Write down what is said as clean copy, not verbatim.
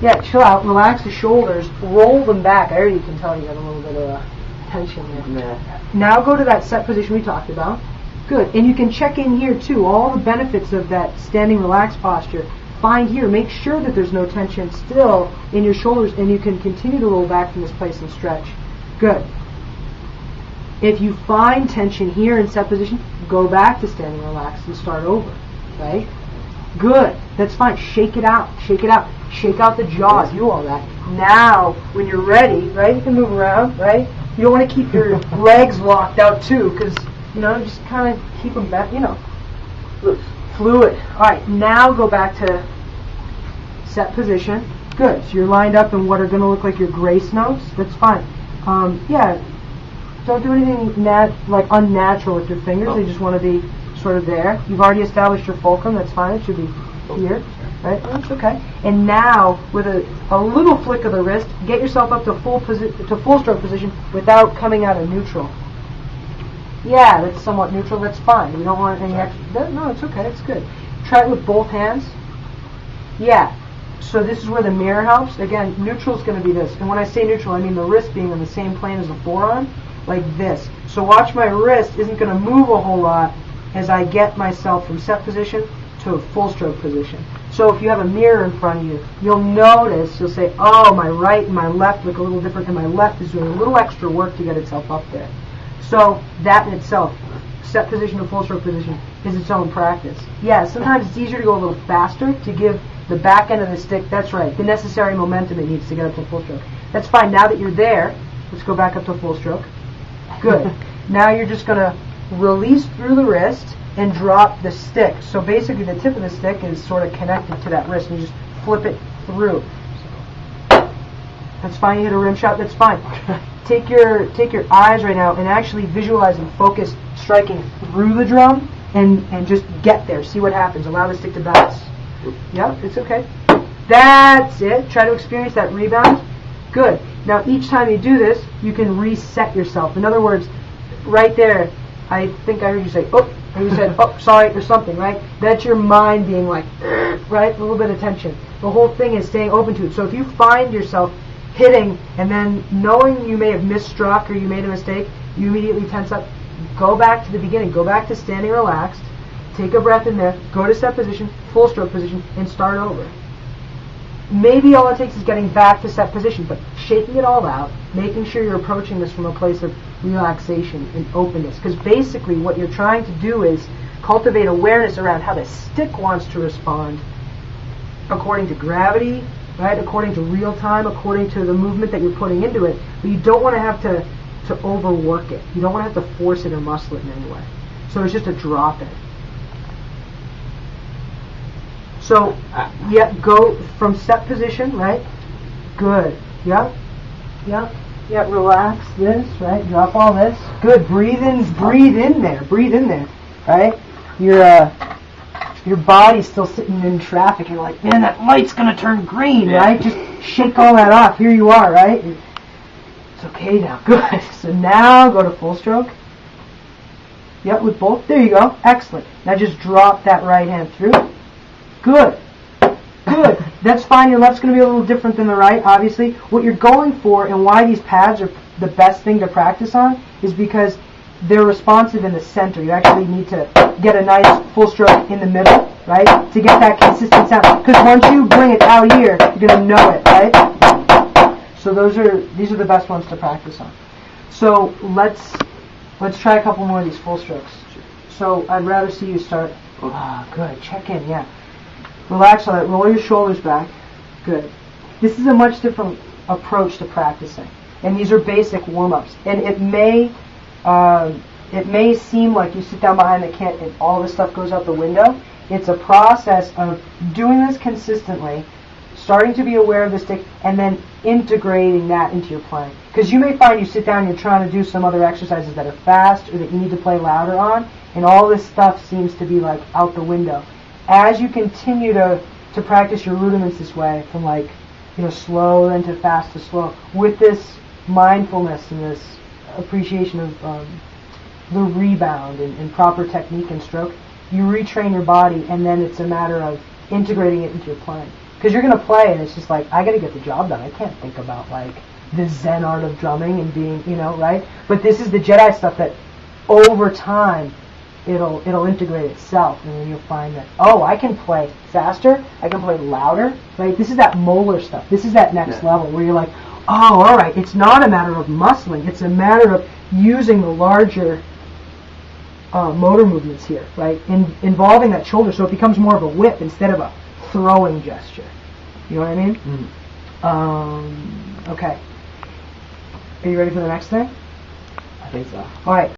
Yeah, chill out, relax the shoulders, roll them back. I already can tell you got a little bit of tension there. Now go to that set position we talked about. Good. And you can check in here too. All the benefits of that standing relaxed posture. Find here. Make sure that there's no tension still in your shoulders, and you can continue to roll back from this place and stretch. Good. If you find tension here in set position, go back to standing relaxed and start over. Right? Good. That's fine. Shake it out. Shake it out. Shake out the jaw. Do all that. Now, when you're ready, right, you can move around, right? You don't want to keep your legs locked out too, because, just kind of keep them back, fluid. All right, now go back to set position. Good. So you're lined up in what are going to look like your grace notes. That's fine. Don't do anything unnatural with your fingers. They just want to be sort of there. You've already established your fulcrum. That's fine. It should be here. Right? That's okay. And now, with a little flick of the wrist, get yourself up to full stroke position without coming out of neutral. Yeah, that's somewhat neutral. That's fine. You don't want any extra. No, it's okay. It's good. Try it with both hands. Yeah. So this is where the mirror helps. Again, neutral is going to be this. And when I say neutral, I mean the wrist being on the same plane as the forearm, like this. So watch my wrist isn't going to move a whole lot as I get myself from set position to a full stroke position. So if you have a mirror in front of you, you'll notice, you'll say, oh, my right and my left look a little different, and my left is doing a little extra work to get itself up there. So that in itself, set position to full stroke position, is its own practice. Yeah, sometimes it's easier to go a little faster to give the back end of the stick, that's right, the necessary momentum it needs to get up to full stroke. That's fine. Now that you're there, let's go back up to full stroke. Good. Now you're just going to release through the wrist and drop the stick. So basically the tip of the stick is sort of connected to that wrist, and you just flip it through. That's fine. You hit a rim shot. That's fine. Take your eyes right now and actually visualize and focus striking through the drum and just get there. See what happens. Allow the stick to bounce. Yep, it's okay. That's it. Try to experience that rebound. Good. Now each time you do this, you can reset yourself. In other words, right there, I think I heard you say, oh, and you said, oh, sorry, or something, right? That's your mind being like, right? A little bit of tension. The whole thing is staying open to it. So if you find yourself hitting and then knowing you may have misstruck or you made a mistake, you immediately tense up. Go back to the beginning. Go back to standing relaxed. Take a breath in there. Go to set position, full stroke position, and start over. Maybe all it takes is getting back to set position, but shaking it all out, making sure you're approaching this from a place of relaxation and openness. Because basically what you're trying to do is cultivate awareness around how the stick wants to respond according to gravity, right? According to real time, according to the movement that you're putting into it. But you don't want to have to overwork it. You don't want to have to force it or muscle it in any way. So it's just a drop in. So, go from set position, right? Good. Yep. Relax this, right? Drop all this. Good. Breathe in there, right? Your body's still sitting in traffic. You're like, man, that light's gonna turn green, right? Just shake all that off. Here you are, right? It's okay now. Good. So now go to full stroke. Yep, with both. There you go. Excellent. Now just drop that right hand through. Good. That's fine. Your left's going to be a little different than the right, obviously. What you're going for and why these pads are the best thing to practice on is because they're responsive in the center. You actually need to get a nice full stroke in the middle, right, to get that consistent sound. Because once you bring it out here, you're going to know it, right? So these are the best ones to practice on. So let's try a couple more of these full strokes. So I'd rather see you start. Good. Check in, yeah. Relax on it. Roll your shoulders back. Good. This is a much different approach to practicing. And these are basic warm-ups. And it may seem like you sit down behind the kit and all this stuff goes out the window. It's a process of doing this consistently, starting to be aware of the stick, and then integrating that into your playing. Because you may find you sit down and you're trying to do some other exercises that are fast or that you need to play louder on, and all this stuff seems to be like out the window. As you continue to practice your rudiments this way, from slow then to fast to slow, with this mindfulness and this appreciation of the rebound and proper technique and stroke, you retrain your body, and then it's a matter of integrating it into your playing. Because you're going to play, and it's just like, I got to get the job done. I can't think about, like, the Zen art of drumming and being, you know, right? But this is the Jedi stuff that, over time, it'll integrate itself, and then you'll find that, oh, I can play faster, I can play louder, right? This is that molar stuff. This is that next level where you're like, oh, all right, it's not a matter of muscling. It's a matter of using the larger motor movements here, right? Involving that shoulder, so it becomes more of a whip instead of a throwing gesture. You know what I mean? Okay. Are you ready for the next thing? I think so. All right.